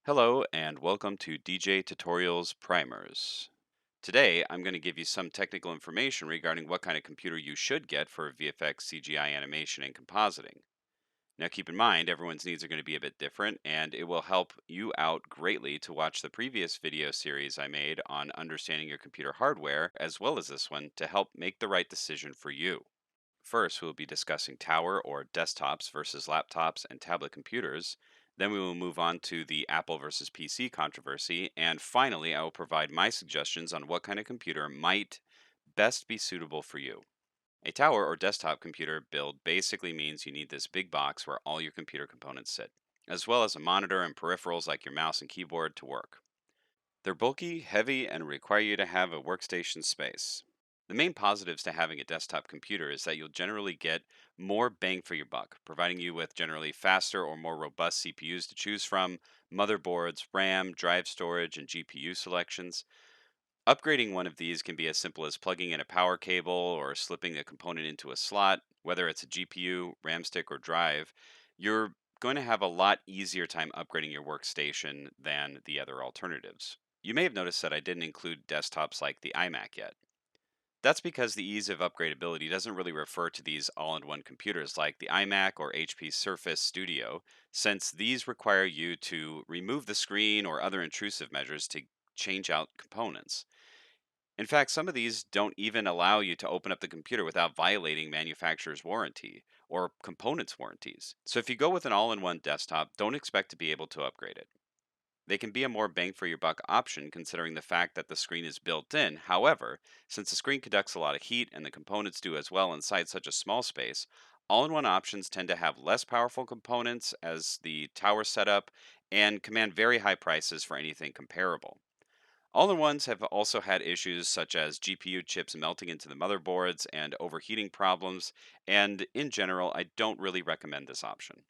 Hello and welcome to DJ Tutorials Primers. Today I'm going to give you some technical information regarding what kind of computer you should get for VFX, CGI animation, and compositing. Now keep in mind everyone's needs are going to be a bit different and it will help you out greatly to watch the previous video series I made on understanding your computer hardware as well as this one to help make the right decision for you. First, we'll be discussing tower or desktops versus laptops and tablet computers. Then we will move on to the Apple versus PC controversy. And finally, I will provide my suggestions on what kind of computer might best be suitable for you. A tower or desktop computer build basically means you need this big box where all your computer components sit, as well as a monitor and peripherals like your mouse and keyboard to work. They're bulky, heavy, and require you to have a workstation space. The main positives to having a desktop computer is that you'll generally get more bang for your buck, providing you with generally faster or more robust CPUs to choose from, motherboards, RAM, drive storage, and GPU selections. Upgrading one of these can be as simple as plugging in a power cable or slipping a component into a slot, whether it's a GPU, RAM stick, or drive. You're going to have a lot easier time upgrading your workstation than the other alternatives. You may have noticed that I didn't include desktops like the iMac yet. That's because the ease of upgradability doesn't really refer to these all in one computers like the iMac or HP Surface Studio, since these require you to remove the screen or other intrusive measures to change out components. In fact, some of these don't even allow you to open up the computer without violating manufacturer's warranty or components warranties. So if you go with an all in one desktop, don't expect to be able to upgrade it. They can be a more bang for your buck option considering the fact that the screen is built in. However, since the screen conducts a lot of heat and the components do as well inside such a small space, all in one options tend to have less powerful components as the tower setup and command very high prices for anything comparable. All in ones have also had issues such as GPU chips melting into the motherboards and overheating problems, and in general, I don't really recommend this option.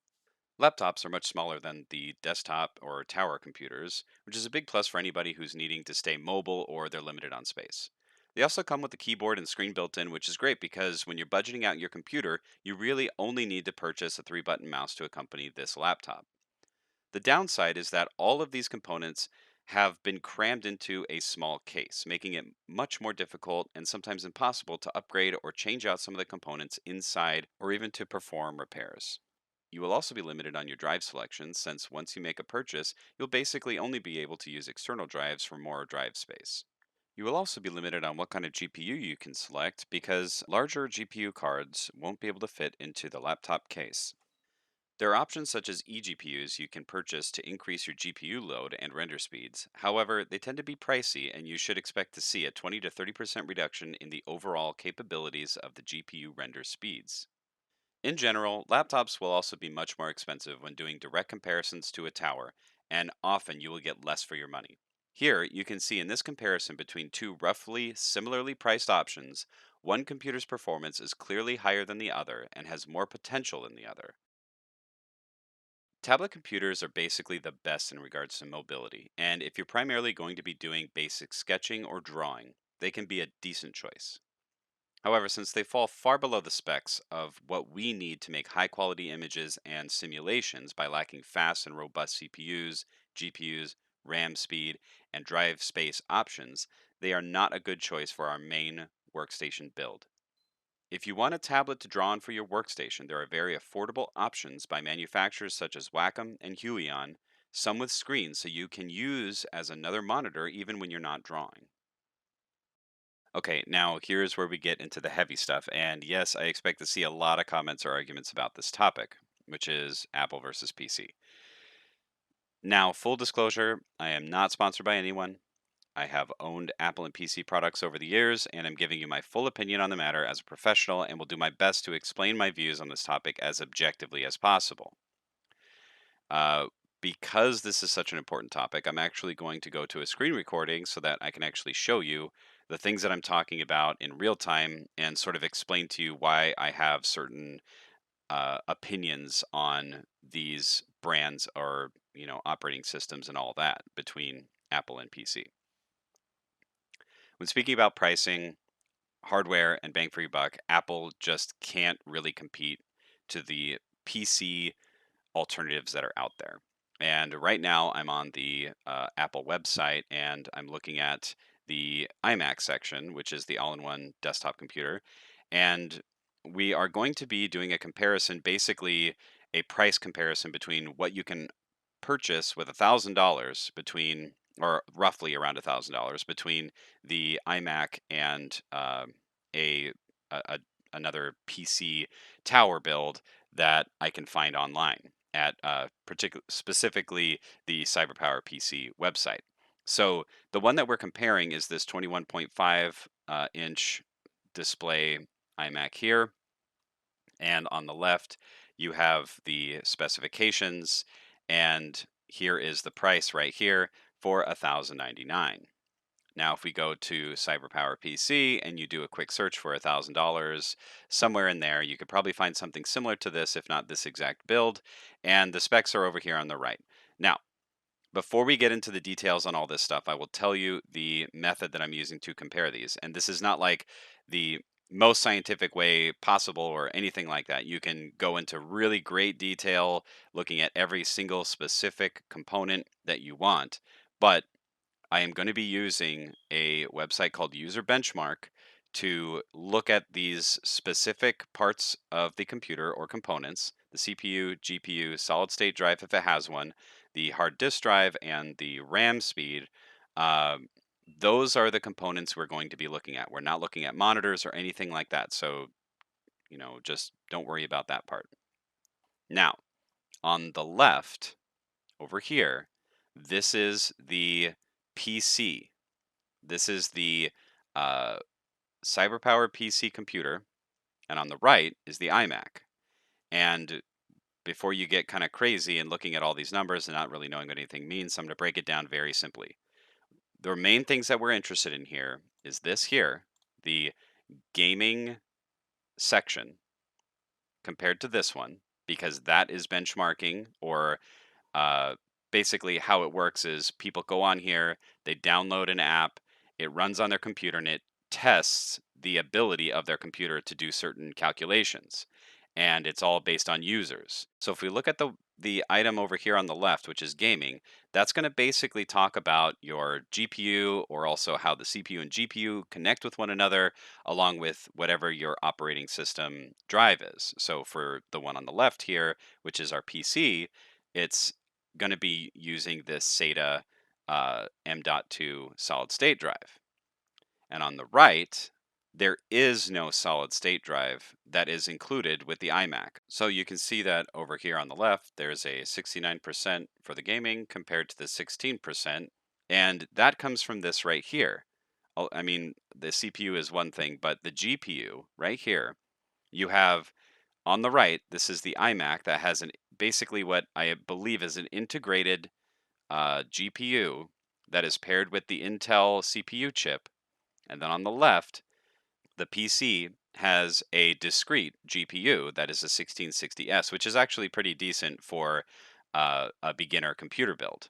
Laptops are much smaller than the desktop or tower computers, which is a big plus for anybody who's needing to stay mobile or they're limited on space. They also come with the keyboard and screen built in, which is great because when you're budgeting out your computer, you really only need to purchase a 3-button mouse to accompany this laptop. The downside is that all of these components have been crammed into a small case, making it much more difficult and sometimes impossible to upgrade or change out some of the components inside or even to perform repairs. You will also be limited on your drive selections since once you make a purchase, you'll basically only be able to use external drives for more drive space. You will also be limited on what kind of GPU you can select because larger GPU cards won't be able to fit into the laptop case. There are options such as eGPUs you can purchase to increase your GPU load and render speeds. However, they tend to be pricey and you should expect to see a 20 to 30% reduction in the overall capabilities of the GPU render speeds. In general, laptops will also be much more expensive when doing direct comparisons to a tower, and often you will get less for your money. Here, you can see in this comparison between two roughly similarly priced options, one computer's performance is clearly higher than the other and has more potential than the other. Tablet computers are basically the best in regards to mobility, and if you're primarily going to be doing basic sketching or drawing, they can be a decent choice. However, since they fall far below the specs of what we need to make high quality images and simulations by lacking fast and robust CPUs, GPUs, RAM speed, and drive space options, they are not a good choice for our main workstation build. If you want a tablet to draw on for your workstation, there are very affordable options by manufacturers such as Wacom and Huion, some with screens so you can use as another monitor even when you're not drawing. Okay, now here's where we get into the heavy stuff. And yes, I expect to see a lot of comments or arguments about this topic, which is Apple versus PC. Now, full disclosure, I am not sponsored by anyone. I have owned Apple and PC products over the years, and I'm giving you my full opinion on the matter as a professional and will do my best to explain my views on this topic as objectively as possible. Uh, because this is such an important topic, I'm actually going to go to a screen recording so that I can actually show you the things that I'm talking about in real time and sort of explain to you why I have certain opinions on these brands or operating systems and all that between Apple and PC. When speaking about pricing, hardware, and bang for your buck, Apple just can't really compete to the PC alternatives that are out there. And right now I'm on the Apple website and I'm looking at the iMac section, which is the all-in-one desktop computer. And we are going to be doing a comparison, basically a price comparison between what you can purchase with $1,000 between, or roughly around $1,000 between the iMac and a, a another PC tower build that I can find online at specifically the CyberPower PC website. So the one that we're comparing is this 21.5 inch display iMac here, and on the left you have the specifications, and here is the price right here for 1,099. Now, if we go to CyberPower PC and you do a quick search for $1,000, somewhere in there, you could probably find something similar to this, if not this exact build. And the specs are over here on the right. Now, before we get into the details on all this stuff, I will tell you the method that I'm using to compare these. And this is not like the most scientific way possible or anything like that. You can go into really great detail looking at every single specific component that you want. But I am going to be using a website called User Benchmark to look at these specific parts of the computer or components: the CPU, GPU, solid state drive if it has one, the hard disk drive, and the RAM speed. Um, those are the components we're going to be looking at. We're not looking at monitors or anything like that. So, just don't worry about that part. Now, on the left over here, this is the PC. This is the uh, CyberPower PC computer, and on the right is the iMac. And before you get kind of crazy and looking at all these numbers and not really knowing what anything means, I'm going to break it down very simply. The main things that we're interested in here is this here, the gaming section compared to this one, because that is benchmarking, or uh, basically how it works is people go on here, they download an app, it runs on their computer, and it tests the ability of their computer to do certain calculations, and it's all based on users. So if we look at the item over here on the left, which is gaming, that's going to basically talk about your GPU, or also how the CPU and GPU connect with one another, along with whatever your operating system drive is. So for the one on the left here, which is our PC, it's going to be using this SATA M.2 solid state drive. And on the right, there is no solid state drive that is included with the iMac. So you can see that over here on the left, there's a 69% for the gaming compared to the 16%. And that comes from this right here. I mean, the CPU is one thing, but the GPU right here, you have on the right, this is the iMac that has basically what I believe is an integrated GPU that is paired with the Intel CPU chip. And then on the left, the PC has a discrete GPU that is a 1660S, which is actually pretty decent for a beginner computer build.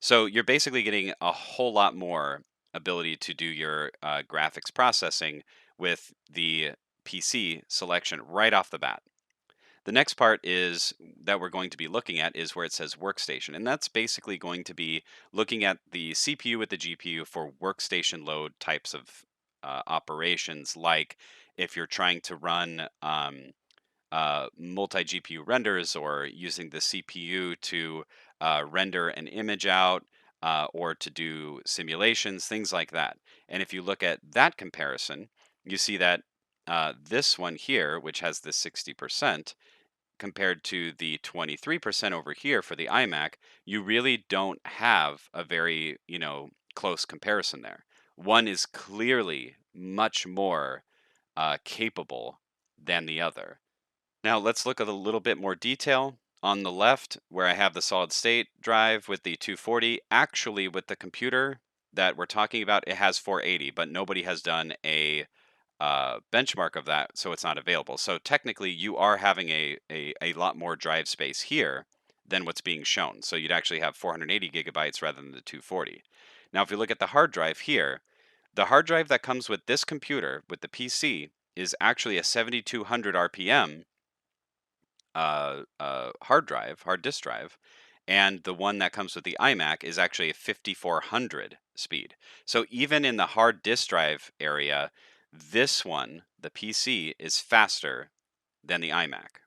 So you're basically getting a whole lot more ability to do your graphics processing with the PC selection right off the bat. The next part is that we're going to be looking at is where it says workstation. And that's basically going to be looking at the CPU with the GPU for workstation load types of operations, like if you're trying to run multi GPU renders, or using the CPU to render an image out, or to do simulations, things like that. And if you look at that comparison, you see that this one here, which has the 60%, compared to the 23% over here for the iMac, you really don't have a very, close comparison there. One is clearly much more capable than the other. Now let's look at a little bit more detail. On the left, where I have the solid state drive with the 240, actually with the computer that we're talking about, it has 480, but nobody has done a benchmark of that, so it's not available. So technically, you are having a lot more drive space here than what's being shown. So you'd actually have 480 gigabytes rather than the 240. Now, if you look at the hard drive here, the hard drive that comes with this computer, with the PC, is actually a 7200 RPM hard disk drive, And the one that comes with the iMac is actually a 5400 speed. So even in the hard disk drive area, this one, the PC, is faster than the iMac.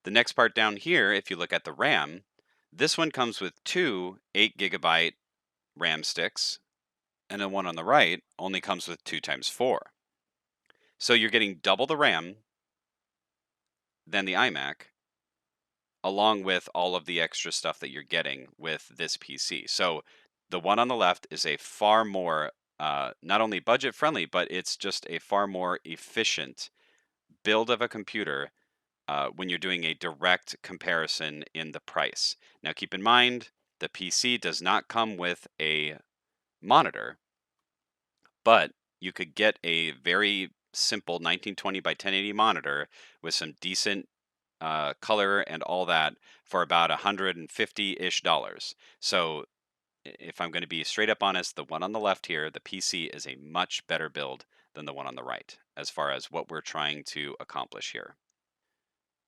The next part down here, if you look at the RAM, this one comes with two 8 GB RAM sticks, and the one on the right only comes with 2 times 4. So you're getting double the RAM than the iMac, along with all of the extra stuff that you're getting with this PC. So the one on the left is a far more, not only budget friendly, but it's just a far more efficient build of a computer when you're doing a direct comparison in the price. Now, keep in mind, the PC does not come with a monitor, but you could get a very simple 1920 by 1080 monitor with some decent color and all that for about 150-ish dollars. So if I'm going to be straight up honest, the one on the left here, the PC, is a much better build than the one on the right as far as what we're trying to accomplish here.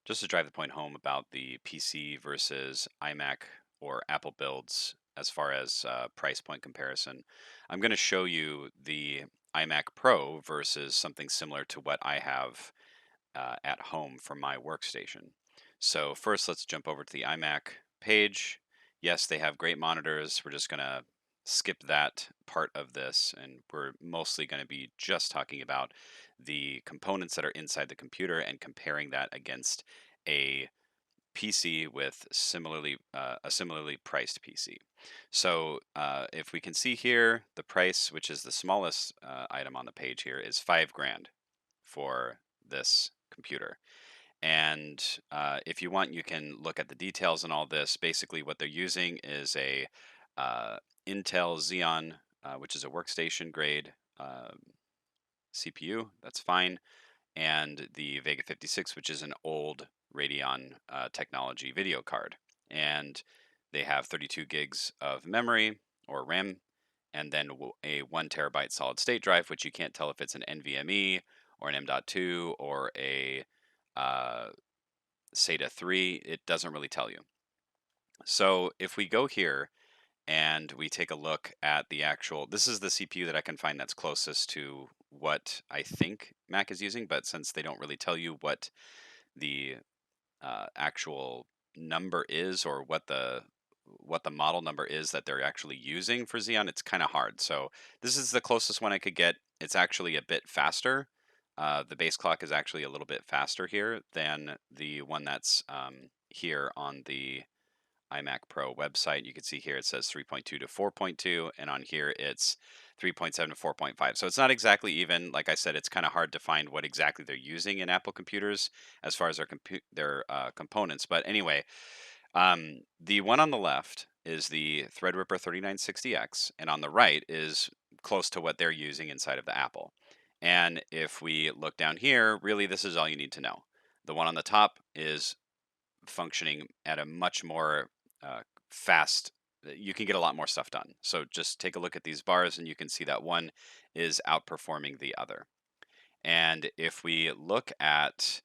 Just to drive the point home about the PC versus iMac or Apple builds as far as price point comparison, I'm going to show you the iMac Pro versus something similar to what I have at home from my workstation. So first, let's jump over to the iMac page. Yes, they have great monitors. We're just going to skip that part of this, and we're mostly going to be just talking about the components that are inside the computer and comparing that against a PC with similarly a similarly priced PC. So if we can see here, the price, which is the smallest item on the page here, is 5 grand for this computer. And if you want, you can look at the details and all this. Basically, what they're using is a uh, Intel Xeon, which is a workstation grade CPU. That's fine. And the Vega 56, which is an old Radeon technology video card. And they have 32 gigs of memory or RAM, and then a 1 TB solid state drive, which you can't tell if it's an NVMe or an M.2 or a uh, SATA 3. It doesn't really tell you. So if we go here and we take a look at the actual, this is the CPU that I can find that's closest to what I think Mac is using, but since they don't really tell you what the actual number is or what the model number is that they're actually using for Xeon, it's kind of hard. So this is the closest one I could get. It's actually a bit faster. The base clock is actually a little bit faster here than the one that's here on the iMac Pro website. You can see here it says 3.2 to 4.2, and on here it's 3.7 to 4.5. So it's not exactly even. Like I said, it's kind of hard to find what exactly they're using in Apple computers as far as their components. But anyway, the one on the left is the Threadripper 3960X, and on the right is close to what they're using inside of the Apple. And if we look down here, really this is all you need to know. The one on the top is functioning at a much more fast, you can get a lot more stuff done. So just take a look at these bars and you can see that one is outperforming the other. And if we look at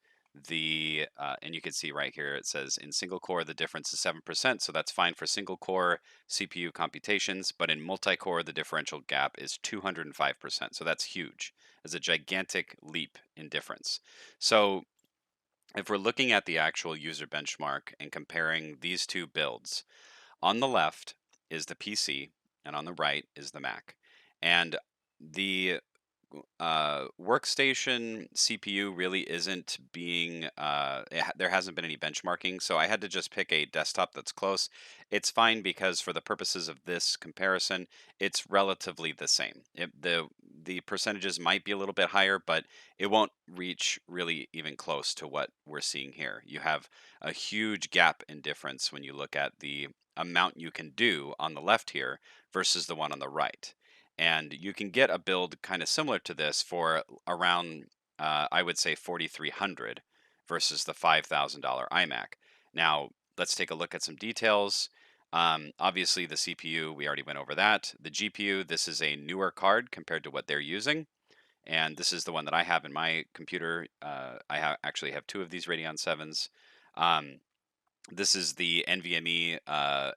and you can see right here, it says in single core, the difference is 7%. So that's fine for single core CPU computations. But in multi core, the differential gap is 205%. So that's huge. It's a gigantic leap in difference. So if we're looking at the actual user benchmark and comparing these two builds, on the left is the PC and on the right is the Mac. And the workstation CPU really isn't being, there hasn't been any benchmarking, so I had to just pick a desktop that's close. It's fine because for the purposes of this comparison, it's relatively the same. The percentages might be a little bit higher, but it won't reach really even close to what we're seeing here. You have a huge gap in difference when you look at the amount you can do on the left here versus the one on the right. And you can get a build kind of similar to this for around, I would say, 4,300 versus the $5,000 iMac. Now, let's take a look at some details. Obviously, the CPU, we already went over that. The GPU, this is a newer card compared to what they're using. And this is the one that I have in my computer. I actually have two of these Radeon 7s. Um, This is the NVMe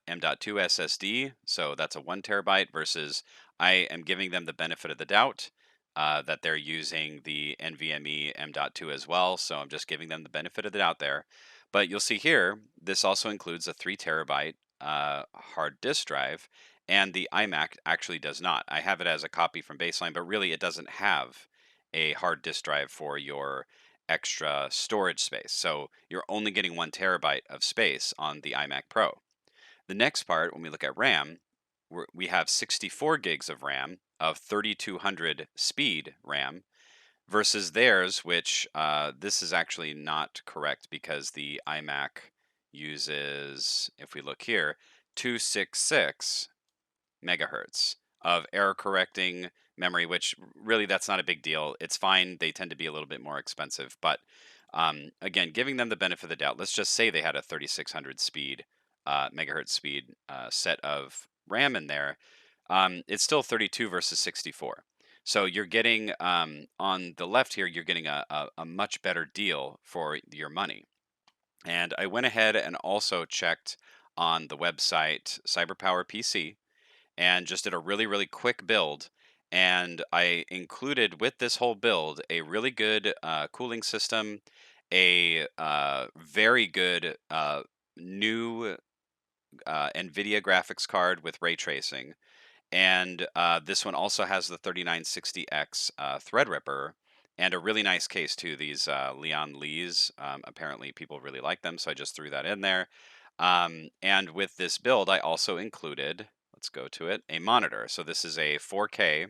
M.2 SSD, so that's a 1 terabyte versus I am giving them the benefit of the doubt that they're using the NVMe M.2 as well, so I'm just giving them the benefit of the doubt there. But you'll see here, this also includes a 3 terabyte hard disk drive, and the iMac actually does not. I have it as a copy from baseline, but really it doesn't have a hard disk drive for your extra storage space. So you're only getting 1 terabyte of space on the iMac Pro. The next part, when we look at RAM, we have 64 gigs of RAM of 3200 speed RAM versus theirs, which this is actually not correct because the iMac uses, if we look here, 266 megahertz of error correcting memory, which really that's not a big deal. It's fine. They tend to be a little bit more expensive, but again, giving them the benefit of the doubt. Let's just say they had a 3600 speed, megahertz speed set of RAM in there. It's still 32 versus 64. So you're getting on the left here, you're getting a much better deal for your money. And I went ahead and also checked on the website CyberPower PC and just did a really, really quick build. And I included with this whole build a really good cooling system, a very good new NVIDIA graphics card with ray tracing. And this one also has the 3960X Threadripper and a really nice case too. These Leon Lees, apparently people really like them, so I just threw that in there. And with this build, I also included, let's go to it, a monitor. So this is a 4K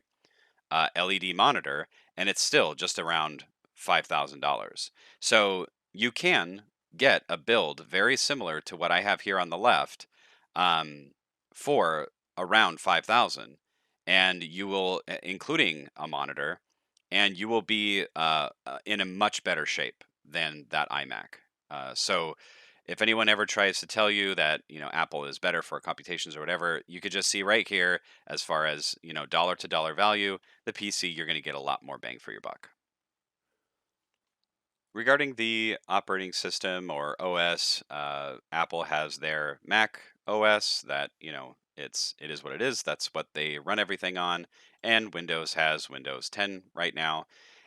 LED monitor, and it's still just around $5,000. So you can get a build very similar to what I have here on the left um, for around 5,000, and you will, including a monitor, and you will be in a much better shape than that iMac. So if anyone ever tries to tell you that Apple is better for computations or whatever, you could just see right here, as far as dollar to dollar value, the PC, you're going to get a lot more bang for your buck. Regarding the operating system or OS, Apple has their Mac OS that, it is what it is. That's what they run everything on. And Windows has Windows 10 right now.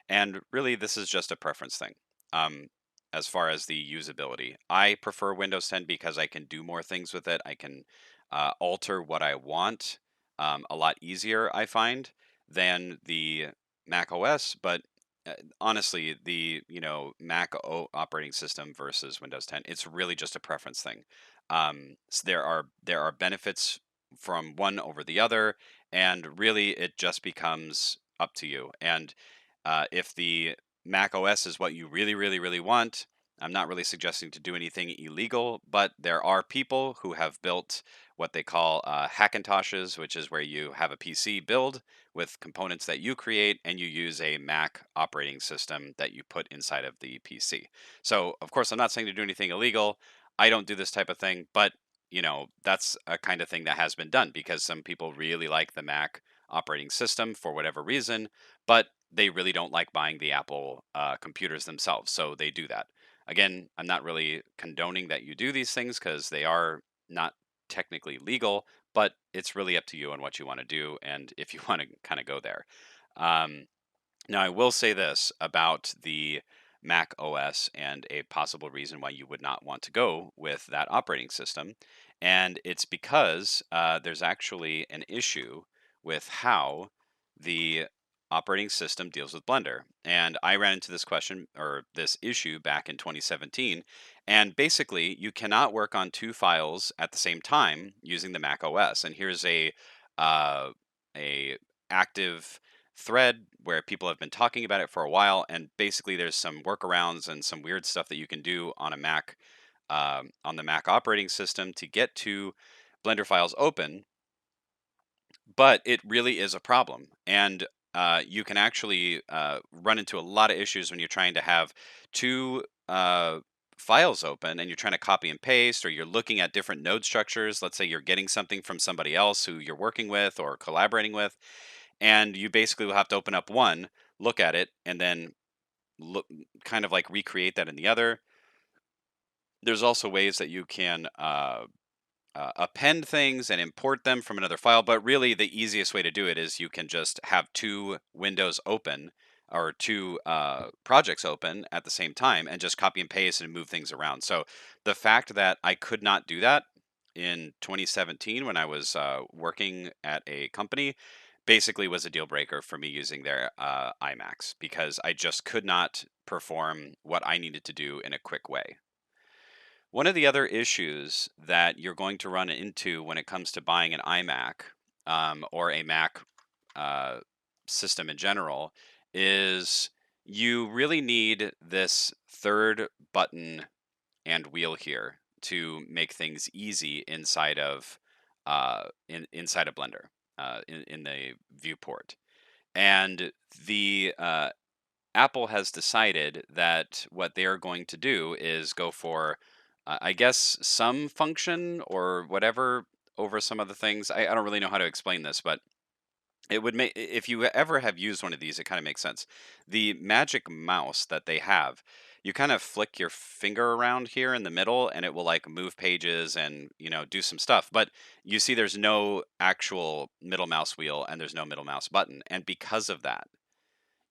And really, this is just a preference thing. Um, as far as the usability, I prefer Windows 10 because I can do more things with it. I can alter what I want a lot easier, I find, than the Mac OS. But honestly, the Mac operating system versus Windows 10, it's really just a preference thing. There are benefits from one over the other, and really it just becomes up to you. And if the Mac OS is what you really, really, really want, I'm not really suggesting to do anything illegal, but there are people who have built what they call Hackintoshes, which is where you have a PC build with components that you create and you use a Mac operating system that you put inside of the PC. So, of course, I'm not saying to do anything illegal. I don't do this type of thing, but that's a kind of thing that has been done because some people really like the Mac operating system for whatever reason, but they really don't like buying the Apple computers themselves. So they do that. Again, I'm not really condoning that you do these things because they are not technically legal, but it's really up to you on what you want to do and if you want to kind of go there. Um, Now, I will say this about the Mac OS and a possible reason why you would not want to go with that operating system. And it's because there's actually an issue with how the operating system deals with Blender. And I ran into this question or this issue back in 2017. And basically, you cannot work on two files at the same time using the Mac OS. And here's uh, a active thread where people have been talking about it for a while, and basically there's some workarounds and some weird stuff that you can do on a Mac, on the Mac operating system to get to Blender files open, but it really is a problem. And you can actually run into a lot of issues when you're trying to have two files open and you're trying to copy and paste, or you're looking at different node structures. Let's say you're getting something from somebody else who you're working with or collaborating with, and you basically will have to open up one, look at it, and then look, kind of like recreate that in the other. There's also ways that you can append things and import them from another file. But really, the easiest way to do it is you can just have two windows open or two projects open at the same time and just copy and paste and move things around. So the fact that I could not do that in 2017 when I was working at a company basically was a deal breaker for me using their iMacs because I just could not perform what I needed to do in a quick way. One of the other issues that you're going to run into when it comes to buying an iMac or a Mac uh, system in general is you really need this third button and wheel here to make things easy inside of Blender in the viewport. And the Apple has decided that what they are going to do is go for, I guess, some function or whatever over some of the things. I don't really know how to explain this, but it would make if you ever have used one of these, it kind of makes sense. The magic mouse that they have, you kind of flick your finger around here in the middle, and it will like move pages and do some stuff. But you see, there's no actual middle mouse wheel, and there's no middle mouse button, and because of that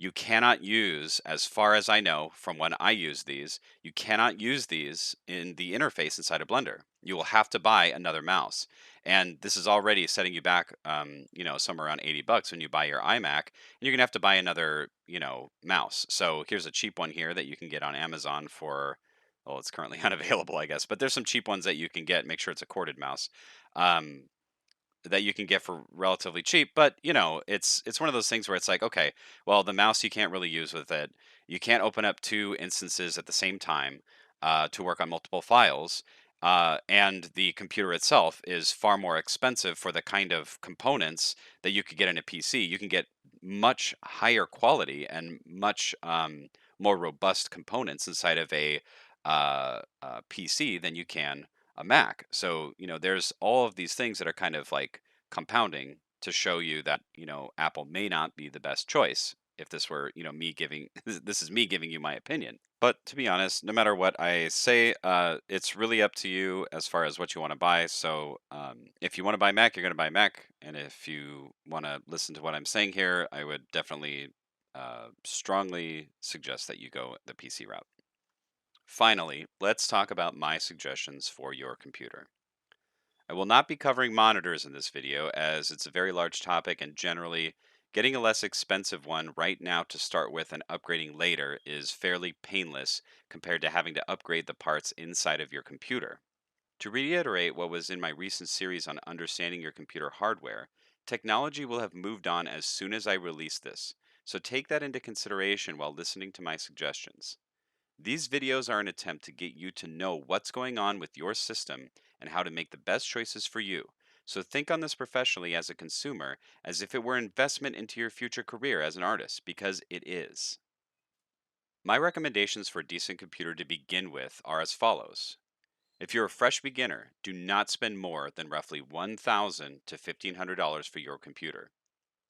you cannot use, as far as I know from when I use these, you cannot use these in the interface inside of Blender. You will have to buy another mouse. And this is already setting you back, somewhere around $80 when you buy your iMac, and you're gonna have to buy another, mouse. So here's a cheap one here that you can get on Amazon for, well, it's currently unavailable, I guess, but there's some cheap ones that you can get. Make sure it's a corded mouse. Um, that you can get for relatively cheap, but it's one of those things where it's like, okay, well, the mouse you can't really use with it. You can't open up two instances at the same time to work on multiple files, and the computer itself is far more expensive for the kind of components that you could get in a PC. You can get much higher quality and much more robust components inside of a PC than you can a Mac. So, there's all of these things that are kind of like compounding to show you that, Apple may not be the best choice. If this were, me giving, this is me giving you my opinion. But to be honest, no matter what I say, it's really up to you as far as what you want to buy. So, if you want to buy Mac, you're going to buy Mac. And if you want to listen to what I'm saying here, I would definitely strongly suggest that you go the PC route. Finally, let's talk about my suggestions for your computer. I will not be covering monitors in this video as it's a very large topic and generally getting a less expensive one right now to start with and upgrading later is fairly painless compared to having to upgrade the parts inside of your computer. To reiterate what was in my recent series on understanding your computer hardware, technology will have moved on as soon as I release this, so take that into consideration while listening to my suggestions. These videos are an attempt to get you to know what's going on with your system and how to make the best choices for you. So think on this professionally as a consumer as if it were investment into your future career as an artist, because it is. My recommendations for a decent computer to begin with are as follows. If you're a fresh beginner, do not spend more than roughly $1,000 to $1,500 for your computer.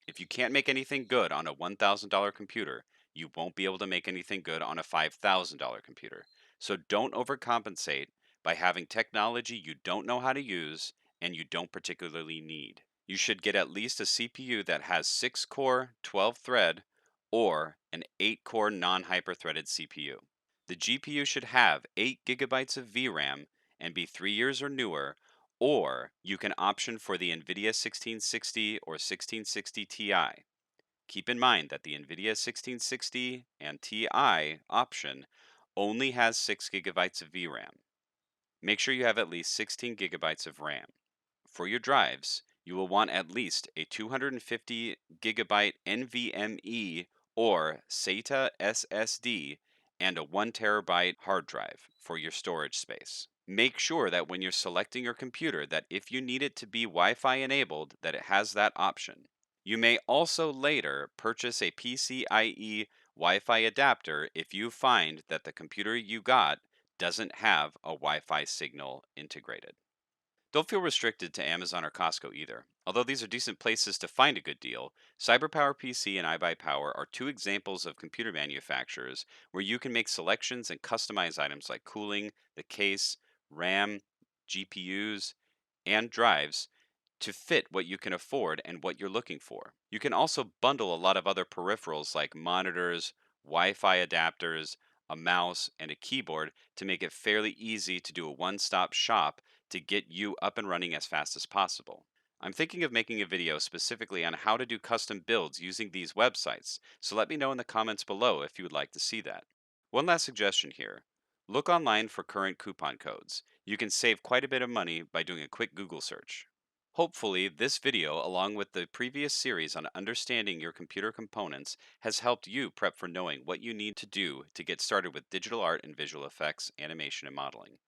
If you can't make anything good on a $1,000 computer, you won't be able to make anything good on a $5,000 computer. So don't overcompensate by having technology you don't know how to use and you don't particularly need. You should get at least a CPU that has 6 core, 12 thread, or an 8 core non hyper-threaded CPU. The GPU should have 8 gigabytes of VRAM and be 3 years or newer, or you can option for the NVIDIA 1660 or 1660 Ti. Keep in mind that the NVIDIA 1660 and Ti option only has 6 gigabytes of VRAM. Make sure you have at least 16 gigabytes of RAM. For your drives, you will want at least a 250 gigabyte NVMe or SATA SSD and a 1 terabyte hard drive for your storage space. Make sure that when you're selecting your computer that if you need it to be Wi-Fi enabled that it has that option. You may also later purchase a PCIe Wi-Fi adapter if you find that the computer you got doesn't have a Wi-Fi signal integrated. Don't feel restricted to Amazon or Costco either. Although these are decent places to find a good deal, CyberPower PC and iBuyPower are two examples of computer manufacturers where you can make selections and customize items like cooling, the case, RAM, GPUs, and drives to fit what you can afford and what you're looking for. You can also bundle a lot of other peripherals like monitors, Wi Fi adapters, a mouse, and a keyboard to make it fairly easy to do a one stop shop to get you up and running as fast as possible. I'm thinking of making a video specifically on how to do custom builds using these websites, so let me know in the comments below if you would like to see that. One last suggestion here. Look online for current coupon codes. You can save quite a bit of money by doing a quick Google search. Hopefully, this video, along with the previous series on understanding your computer components, has helped you prep for knowing what you need to do to get started with digital art and visual effects, animation, and modeling.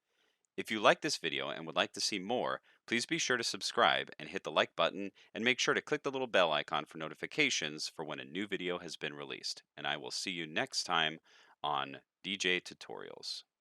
If you like this video and would like to see more, please be sure to subscribe and hit the like button and make sure to click the little bell icon for notifications for when a new video has been released. And I will see you next time on DJ Tutorials.